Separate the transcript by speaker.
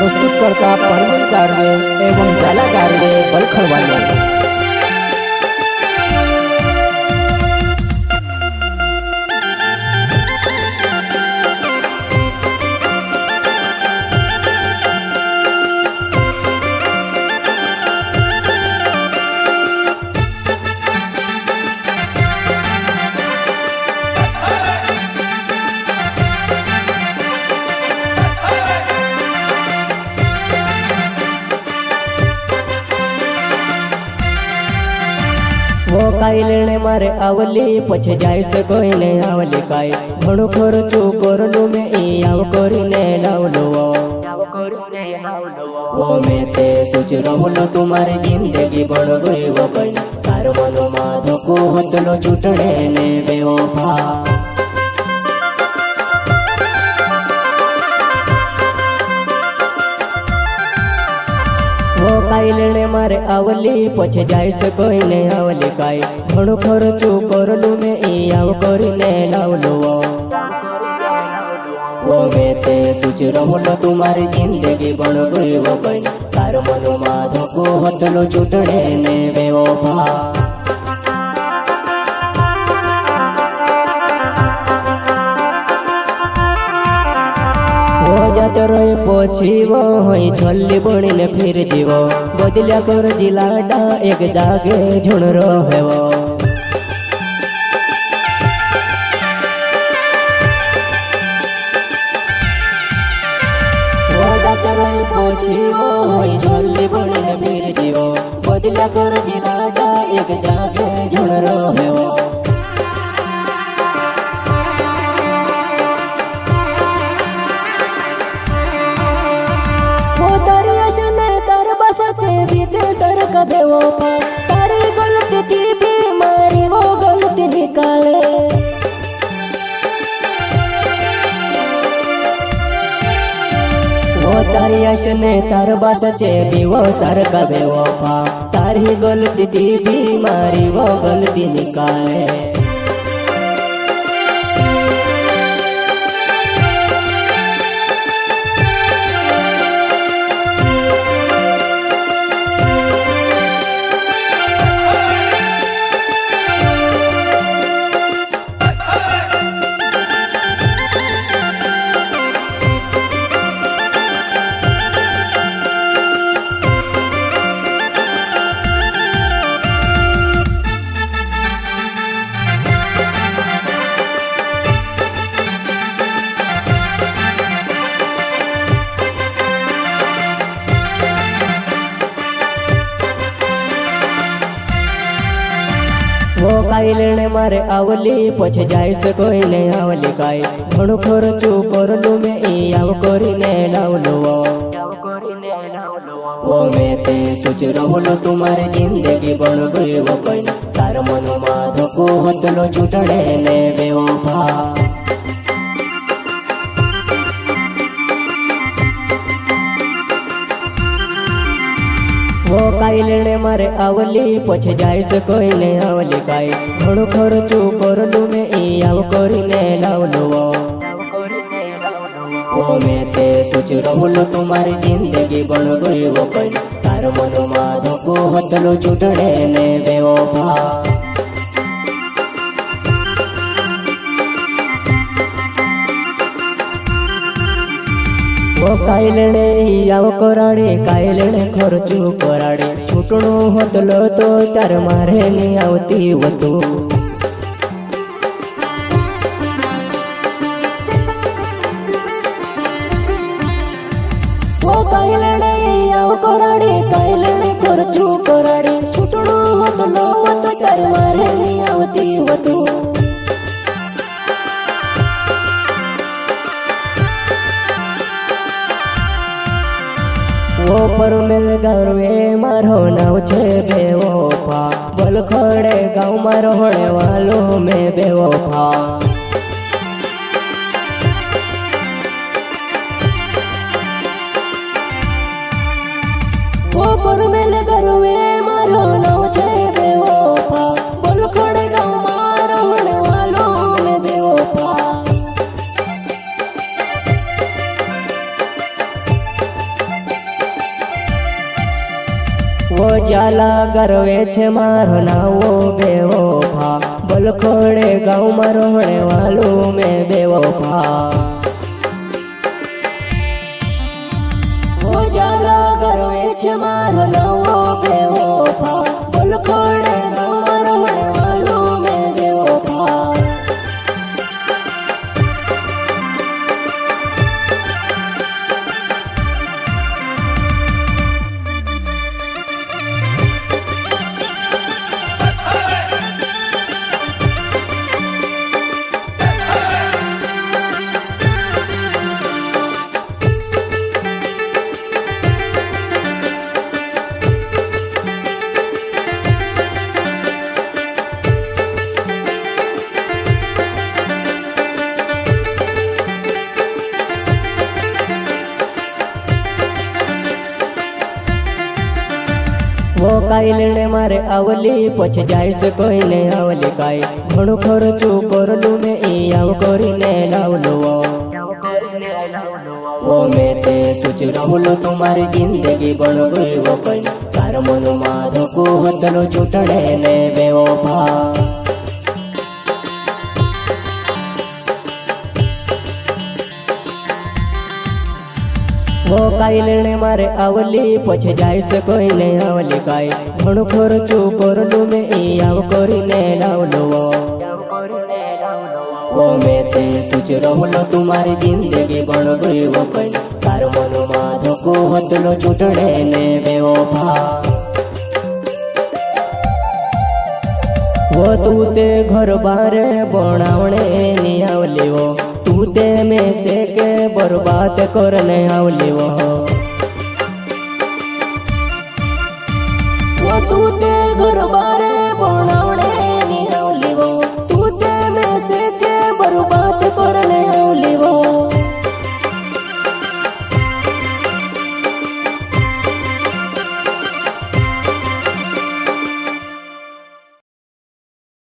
Speaker 1: प्रस्तुत करता परवीन गार्गे एवं जाला गार्गे बलखड़ वाले। वो काई लेने मारे आवली पछे जाय से कोई ने आवली काई घणो खर्चो करलू में ई आव करीने लावलो वो में ते सोच रहलो तुम्हारी जिंदगी बन गई वो कई तार मनो माधो को हतलो चूटणे ने बेवफा वो काई लेने मारे आवली पछे जाय से कोई ने आवली काई घणो खर्चो करलू में ई आव करीने लावलो वो में ते सोच रहलो तुम्हारी जिंदगी बन गई वो कई तार मनो माधो को हतलो चूटणे ने बेवफा जाते रहे पछी वो होई छल्ली बनी ने फिर जीवो बदलिया कर जिलाडा एक दागे झुण रहे वो जाते रहे पछी वो होई छल्ली बनी ने फिर जीवो बदलिया कर जिलाडा एक दागे झुण रहे वो तारी गलती थी बीमारी वो गलती निकाले वो तारी आशने तार बासचे बीवो सार का बेवफा तारी गलती थी बीमारी वो गलती निकाले वो काई लेने मारे आवली पछे जाय से कोई ने आवली काई घणो खर्चो करलू में ई आव करीने लावलो वो में ते सोच रहलो तुम्हारी जिंदगी बन गई वो कई तार मनो माधो को हतलो चूटणे ने बेवफा वो काई लेने मारे आवली पछे जाय से कोई ने आवली काई घणो खर्चो करलू में ई आव करीने लावलो वो में ते सोच रहलो तुम्हारी जिंदगी बन गई वो कई तार मनो माधो को हतलो चूटणे ने बेवफा वो काई लेने आव कराड़े काई लेने खर्चो कराड़े छूटणो हतलो तो तार मारे ने आवती वतु वो काई लेने आव कराड़े काई लेने खर्चो कराड़े छूटणो हतलो तो तार मारे ने आवती वतु वो पर मिल गरवे मारो नाव छे बेवफा बलखड़े गाँव में रहने वालों में बेवफा वो पर मिल गरवे मारो नाव छे बेवफा बलखड़े गाँव में रहने वालों में बेवफा જાગલા ગરવે છે મારો નાવો બેવો ભા બલખોડે ગાઉ મારો હણે વાલું મેં બેવો ભા ઓ જાગલા ગરવે છે મારો નાવો બેવો ભા બલખોડે ગાઉ મારો હણે વાલું મેં બેવો ભા वो काईलने मारे आवली पछ जाय से कोई ने आवली काई घणो खर्चो करलू में ई आव करीने लावलो वो में ते सोच रहलो तुम्हारी जिंदगी बन गई वो कई तार मन में धको हतलो चूटणे ने बेवो भा वो काईलने मारे आवली पछ जाय से कोई ने आवली काई घणो खर्चो करलू में ई आव करीने लावलो वो में ते सोच रहलो तुम्हारी जिंदगी बन गई वो कई तार मन में धको हतलो चूटणे ने बेवो भा वो तू ते घर बारे बनावणे नी आवली वो तू ते में से के बर्बाद करने आवली वो तू ते घर बारे